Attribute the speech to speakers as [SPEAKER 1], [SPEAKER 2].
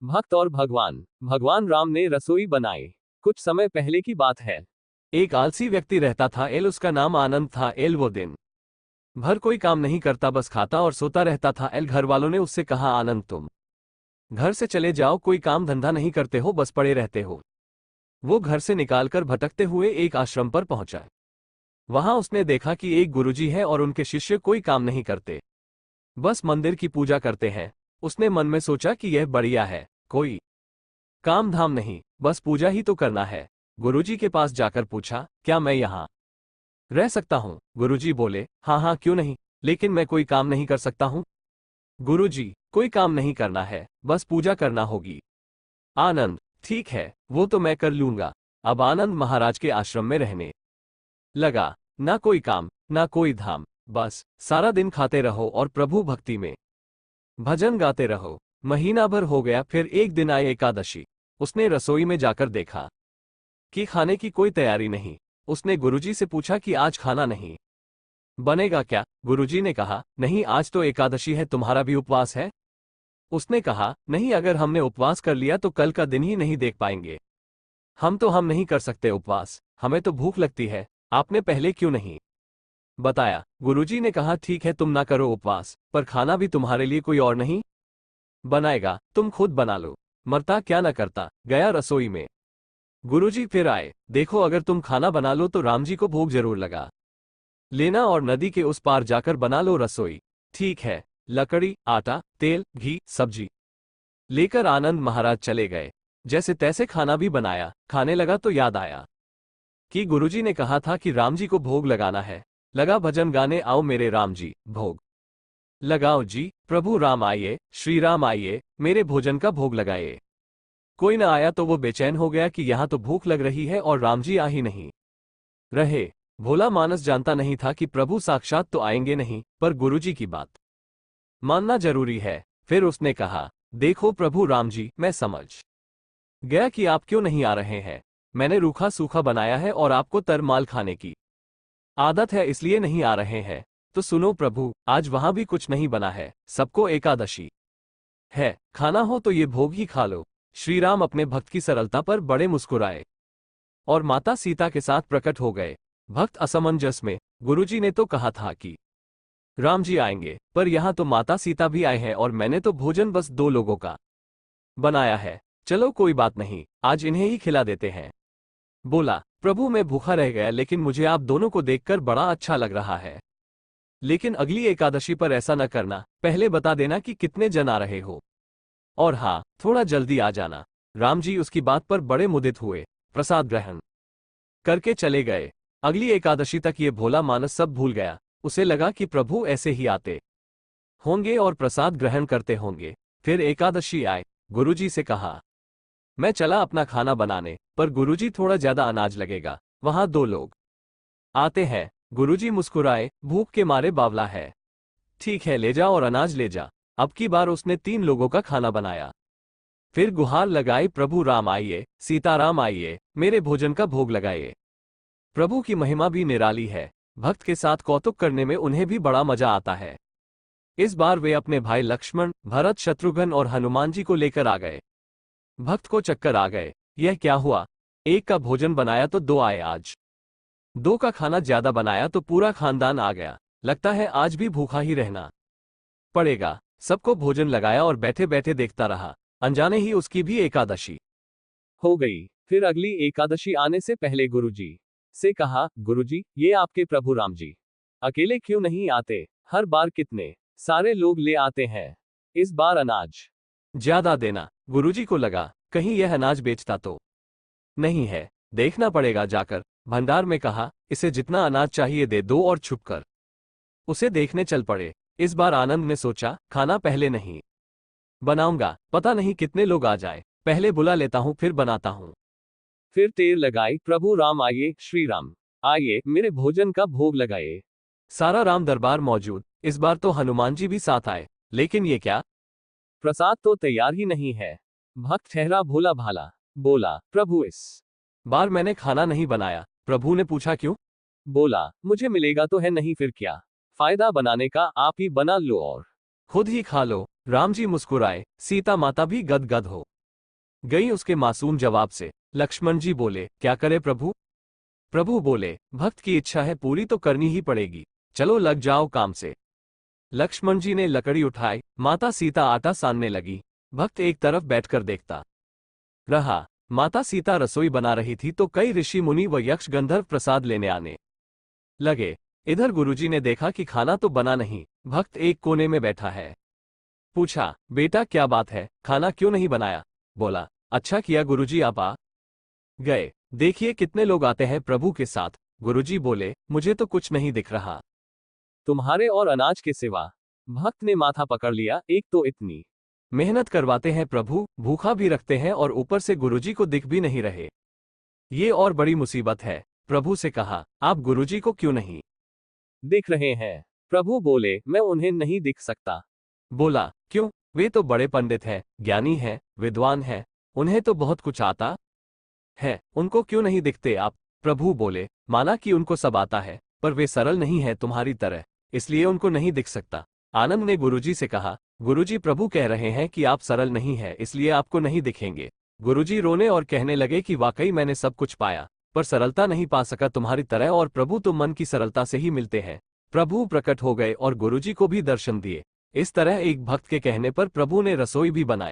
[SPEAKER 1] भक्त और भगवान। भगवान राम ने रसोई बनाई। कुछ समय पहले की बात है। एक आलसी व्यक्ति रहता था, उसका नाम आनंद था। वो दिन भर कोई काम नहीं करता, बस खाता और सोता रहता था। घर वालों ने उससे कहा, आनंद तुम घर से चले जाओ, कोई काम धंधा नहीं करते हो, बस पड़े रहते हो। वो घर से निकालकर भटकते हुए एक आश्रम पर पहुंचा। वहां उसने देखा कि एक गुरुजी है और उनके शिष्य कोई काम नहीं करते, बस मंदिर की पूजा करते हैं। उसने मन में सोचा कि यह बढ़िया है, कोई काम धाम नहीं, बस पूजा ही तो करना है। गुरुजी के पास जाकर पूछा, क्या मैं यहाँ रह सकता हूँ? गुरुजी बोले, हाँ हाँ, क्यों नहीं, लेकिन मैं कोई काम नहीं कर सकता हूँ। गुरुजी, कोई काम नहीं करना है, बस पूजा करना होगी। आनंद, ठीक है, वो तो मैं कर लूंगा। अब आनंद महाराज के आश्रम में रहने लगा। ना कोई काम, ना कोई धाम, बस सारा दिन खाते रहो और प्रभु भक्ति में भजन गाते रहो। महीना भर हो गया, फिर एक दिन आई एकादशी। उसने रसोई में जाकर देखा कि खाने की कोई तैयारी नहीं। उसने गुरुजी से पूछा कि आज खाना नहीं बनेगा क्या? गुरुजी ने कहा, नहीं, आज तो एकादशी है, तुम्हारा भी उपवास है? उसने कहा, नहीं, अगर हमने उपवास कर लिया तो कल का दिन ही नहीं देख पाएंगे। हम नहीं कर सकते उपवास, हमें तो भूख लगती है। आपने पहले क्यों नहीं बताया? गुरुजी ने कहा, ठीक है, तुम ना करो उपवास, पर खाना भी तुम्हारे लिए कोई और नहीं बनाएगा, तुम खुद बना लो। मरता क्या न करता। गया रसोई में। गुरुजी फिर आए, देखो, अगर तुम खाना बना लो तो राम जी को भूख जरूर लगा लेना, और नदी के उस पार जाकर बना लो रसोई। ठीक है। लकड़ी, आटा, तेल, घी, सब्जी लेकर आनंद महाराज चले गए। जैसे तैसे खाना भी बनाया। खाने लगा तो याद आया कि गुरुजी ने कहा था कि राम जी को भोग लगाना है। लगा भजन गाने, आओ मेरे राम जी, भोग लगाओ जी, प्रभु राम आइए, श्री राम आइए, मेरे भोजन का भोग लगाइए। कोई न आया तो वो बेचैन हो गया कि यहां तो भूख लग रही है और राम जी आ ही नहीं रहे। भोला मानस जानता नहीं था कि प्रभु साक्षात तो आएंगे नहीं, पर गुरुजी की बात मानना जरूरी है। फिर उसने कहा, देखो प्रभु राम जी, मैं समझ गया कि आप क्यों नहीं आ रहे हैं। मैंने रूखा सूखा बनाया है और आपको तरमाल खाने की आदत है, इसलिए नहीं आ रहे हैं। तो सुनो प्रभु, आज वहां भी कुछ नहीं बना है, सबको एकादशी है, खाना हो तो ये भोग ही खा लो। श्री राम अपने भक्त की सरलता पर बड़े मुस्कुराए और माता सीता के साथ प्रकट हो गए। भक्त असमंजस में, गुरुजी ने तो कहा था कि राम जी आएंगे, पर यहां तो माता सीता भी आए हैं और मैंने तो भोजन बस 2 लोगों का बनाया है। चलो कोई बात नहीं, आज इन्हें ही खिला देते हैं। बोला, प्रभु मैं भूखा रह गया, लेकिन मुझे आप दोनों को देखकर बड़ा अच्छा लग रहा है। लेकिन अगली एकादशी पर ऐसा न करना, पहले बता देना कि कितने जन आ रहे हो। और हाँ, थोड़ा जल्दी आ जाना। राम जी उसकी बात पर बड़े मुदित हुए, प्रसाद ग्रहण करके चले गए। अगली एकादशी तक ये भोला मानस सब भूल गया। उसे लगा कि प्रभु ऐसे ही आते होंगे और प्रसाद ग्रहण करते होंगे। फिर एकादशी आए। गुरुजी से कहा, मैं चला अपना खाना बनाने, पर गुरुजी थोड़ा ज्यादा अनाज लगेगा, वहां 2 लोग आते हैं। गुरुजी मुस्कुराए, भूख के मारे बावला है। ठीक है, ले जा और अनाज ले जा। अब की बार उसने 3 लोगों का खाना बनाया। फिर गुहार लगाई, प्रभु राम आइए, सीताराम आइए, मेरे भोजन का भोग लगाइए। प्रभु की महिमा भी निराली है। भक्त के साथ कौतुक करने में उन्हें भी बड़ा मजा आता है। इस बार वे अपने भाई लक्ष्मण, भरत, शत्रुघ्न और हनुमान जी को लेकर आ गए। भक्त को चक्कर आ गए। यह क्या हुआ? एक का भोजन बनाया तो 2 आए आज। 2 का खाना ज्यादा बनाया तो पूरा खानदान आ गया। लगता है आज भी भूखा ही रहना पड़ेगा। सबको भोजन लगाया और बैठे बैठे देखता रहा। अनजाने ही उसकी भी एकादशी हो गई। फिर अगली एकादशी आने से पहले गुरुजी से कहा, गुरुजी, ये आपके प्रभु राम जी अकेले क्यों नहीं आते? हर बार कितने सारे लोग ले आते हैं। इस बार अनाज ज्यादा देना। गुरुजी को लगा, कहीं यह अनाज बेचता तो नहीं है, देखना पड़ेगा जाकर। भंडार में कहा, इसे जितना अनाज चाहिए दे दो, और छुपकर उसे देखने चल पड़े। इस बार आनंद ने सोचा, खाना पहले नहीं बनाऊंगा, पता नहीं कितने लोग आ जाए, पहले बुला लेता हूं फिर बनाता हूं। फिर तेल लगाई, प्रभु राम आइए, श्री राम आइए, मेरे भोजन का भोग लगाइए। सारा राम दरबार मौजूद। इस बार तो हनुमान जी भी साथ आए। लेकिन ये क्या, प्रसाद तो तैयार ही नहीं है। भक्त ठहरा भोला भाला, बोला, प्रभु इस बार मैंने खाना नहीं बनाया। प्रभु ने पूछा, क्यों? बोला, मुझे मिलेगा तो है नहीं, फिर क्या फायदा बनाने का, आप ही बना लो और खुद ही खा लो। राम जी मुस्कुराए, सीता माता भी गदगद हो गई उसके मासूम जवाब से। लक्ष्मण जी बोले, क्या करे प्रभु? प्रभु बोले, भक्त की इच्छा है पूरी तो करनी ही पड़ेगी, चलो लग जाओ काम से। लक्ष्मण जी ने लकड़ी उठाई, माता सीता आटा सानने लगी। भक्त एक तरफ बैठकर देखता रहा। माता सीता रसोई बना रही थी तो कई ऋषि मुनि व यक्ष गंधर्व प्रसाद लेने आने लगे। इधर गुरुजी ने देखा कि खाना तो बना नहीं, भक्त एक कोने में बैठा है। पूछा, बेटा क्या बात है, खाना क्यों नहीं बनाया? बोला, अच्छा किया गुरुजी आप आ गए, देखिए कितने लोग आते हैं प्रभु के साथ। गुरुजी बोले, मुझे तो कुछ नहीं दिख रहा तुम्हारे और अनाज के सिवा। भक्त ने माथा पकड़ लिया, एक तो इतनी मेहनत करवाते हैं प्रभु, भूखा भी रखते हैं और ऊपर से गुरुजी को दिख भी नहीं रहे, ये और बड़ी मुसीबत है। प्रभु से कहा, आप गुरुजी को क्यों नहीं दिख रहे हैं? प्रभु बोले, मैं उन्हें नहीं दिख सकता। बोला, क्यों? वे तो बड़े पंडित हैं, ज्ञानी हैं, विद्वान हैं, उन्हें तो बहुत कुछ आता है, उनको क्यों नहीं दिखते आप? प्रभु बोले, माना कि उनको सब आता है, पर वे सरल नहीं है तुम्हारी तरह, इसलिए उनको नहीं दिख सकता। आनंद ने गुरुजी से कहा, गुरुजी प्रभु कह रहे हैं कि आप सरल नहीं है इसलिए आपको नहीं दिखेंगे। गुरुजी रोने और कहने लगे कि वाकई मैंने सब कुछ पाया, पर सरलता नहीं पा सका तुम्हारी तरह, और प्रभु तो मन की सरलता से ही मिलते हैं। प्रभु प्रकट हो गए और गुरुजी को भी दर्शन दिए। इस तरह एक भक्त के कहने पर प्रभु ने रसोई भी बनाई।